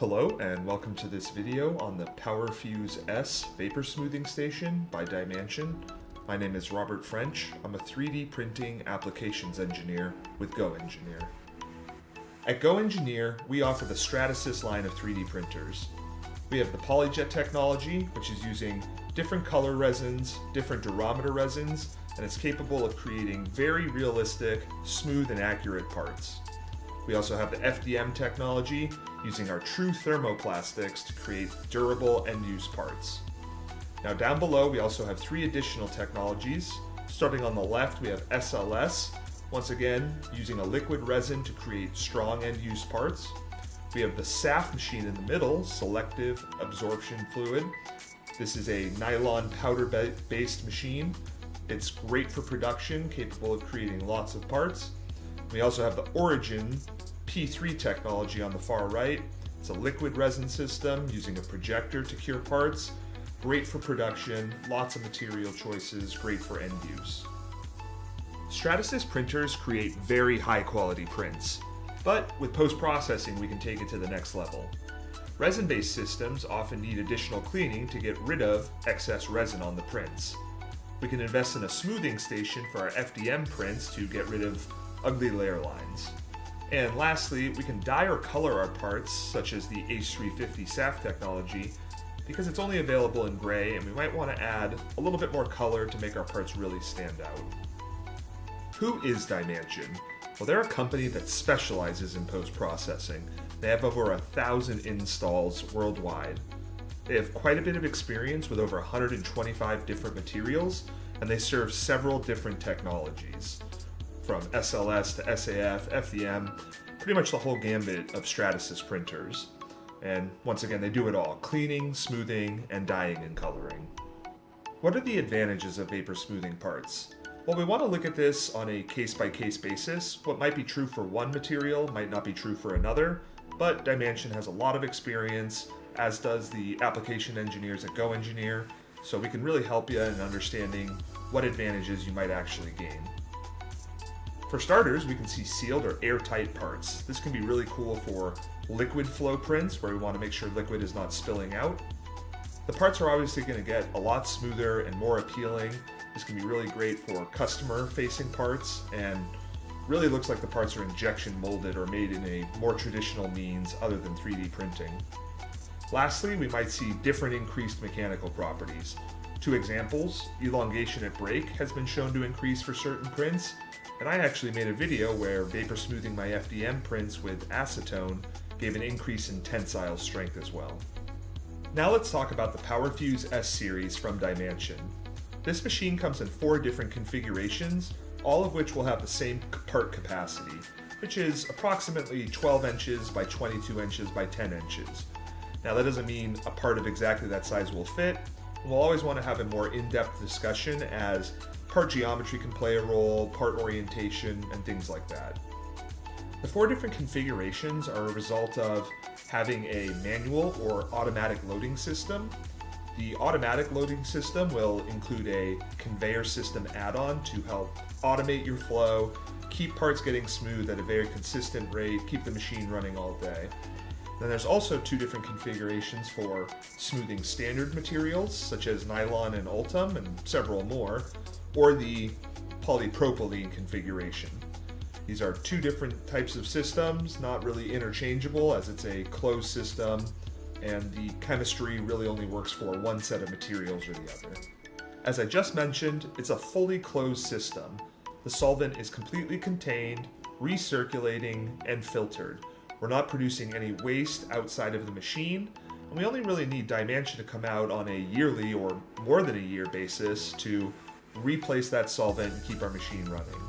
Hello and welcome to this video on the POWERFUSE S vapor smoothing station by Dyemansion. My name is Robert French. I'm a 3D printing applications engineer with GoEngineer. At GoEngineer, we offer the Stratasys line of 3D printers. We have the PolyJet technology, which is using different color resins, different durometer resins, and it's capable of creating very realistic, smooth, and accurate parts. We also have the FDM technology, using our true thermoplastics to create durable end-use parts. Now down below we also have three additional technologies. Starting on the left we have SLS, once again using a liquid resin to create strong end-use parts. We have the SAF machine in the middle, selective absorption fluid. This is a nylon powder-based machine. It's great for production, capable of creating lots of parts. We also have the Origin P3 technology on the far right. It's a liquid resin system using a projector to cure parts. Great for production, lots of material choices, great for end use. Stratasys printers create very high quality prints, but with post-processing we can take it to the next level. Resin-based systems often need additional cleaning to get rid of excess resin on the prints. We can invest in a smoothing station for our FDM prints to get rid of ugly layer lines. And lastly, we can dye or color our parts, such as the H350 SAF technology, because it's only available in gray and we might want to add a little bit more color to make our parts really stand out. Who is Dyemansion? Well, they're a company that specializes in post-processing. They have over 1,000 installs worldwide. They have quite a bit of experience with over 125 different materials, and they serve several different technologies. From SLS to SAF, FDM, pretty much the whole gambit of Stratasys printers. And once again, they do it all: cleaning, smoothing, and dyeing and coloring. What are the advantages of vapor smoothing parts? Well, we want to look at this on a case-by-case basis. What might be true for one material might not be true for another, but Dyemansion has a lot of experience, as does the application engineers at GoEngineer, so we can really help you in understanding what advantages you might actually gain. For starters, we can see sealed or airtight parts. This can be really cool for liquid flow prints where we want to make sure liquid is not spilling out. The parts are obviously going to get a lot smoother and more appealing. This can be really great for customer-facing parts and really looks like the parts are injection molded or made in a more traditional means other than 3D printing. Lastly, we might see different increased mechanical properties. Two examples: elongation at break has been shown to increase for certain prints, and I actually made a video where vapor smoothing my FDM prints with acetone gave an increase in tensile strength as well. Now let's talk about the POWERFUSE S series from Dyemansion. This machine comes in 4 different configurations, all of which will have the same part capacity, which is approximately 12 inches by 22 inches by 10 inches. Now that doesn't mean a part of exactly that size will fit. We'll always want to have a more in-depth discussion as part geometry can play a role, part orientation, and things like that. The 4 different configurations are a result of having a manual or automatic loading system. The automatic loading system will include a conveyor system add-on to help automate your flow, keep parts getting smooth at a very consistent rate, keep the machine running all day. Then there's also 2 different configurations for smoothing standard materials, such as nylon and ultem, and several more, or the polypropylene configuration. These are 2 different types of systems, not really interchangeable as it's a closed system, and the chemistry really only works for one set of materials or the other. As I just mentioned, it's a fully closed system. The solvent is completely contained, recirculating, and filtered. We're not producing any waste outside of the machine, and we only really need Dyemansion to come out on a yearly or more than a year basis to replace that solvent and keep our machine running.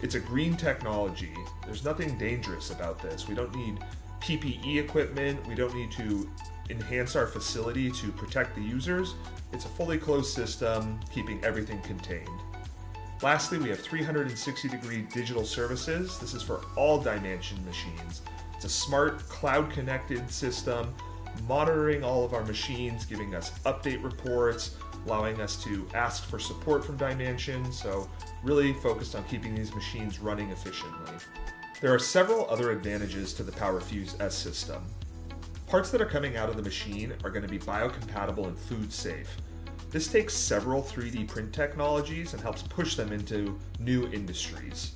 It's a green technology. There's nothing dangerous about this. We don't need PPE equipment. We don't need to enhance our facility to protect the users. It's a fully closed system, keeping everything contained. Lastly, we have 360-degree digital services. This is for all Dyemansion machines. It's a smart, cloud-connected system, monitoring all of our machines, giving us update reports, allowing us to ask for support from Dyemansion, so really focused on keeping these machines running efficiently. There are several other advantages to the POWERFUSE S system. Parts that are coming out of the machine are going to be biocompatible and food safe. This takes several 3D print technologies and helps push them into new industries.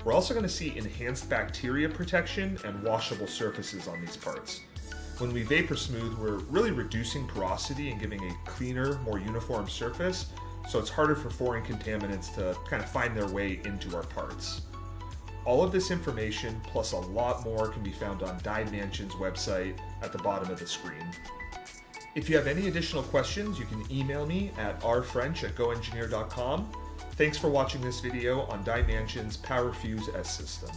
We're also going to see enhanced bacteria protection and washable surfaces on these parts. When we vapor smooth, we're really reducing porosity and giving a cleaner, more uniform surface, so it's harder for foreign contaminants to kind of find their way into our parts. All of this information, plus a lot more, can be found on Dyemansion's website at the bottom of the screen. If you have any additional questions, you can email me at rfrench@goengineer.com. Thanks for watching this video on Dyemansion's POWERFUSE S system.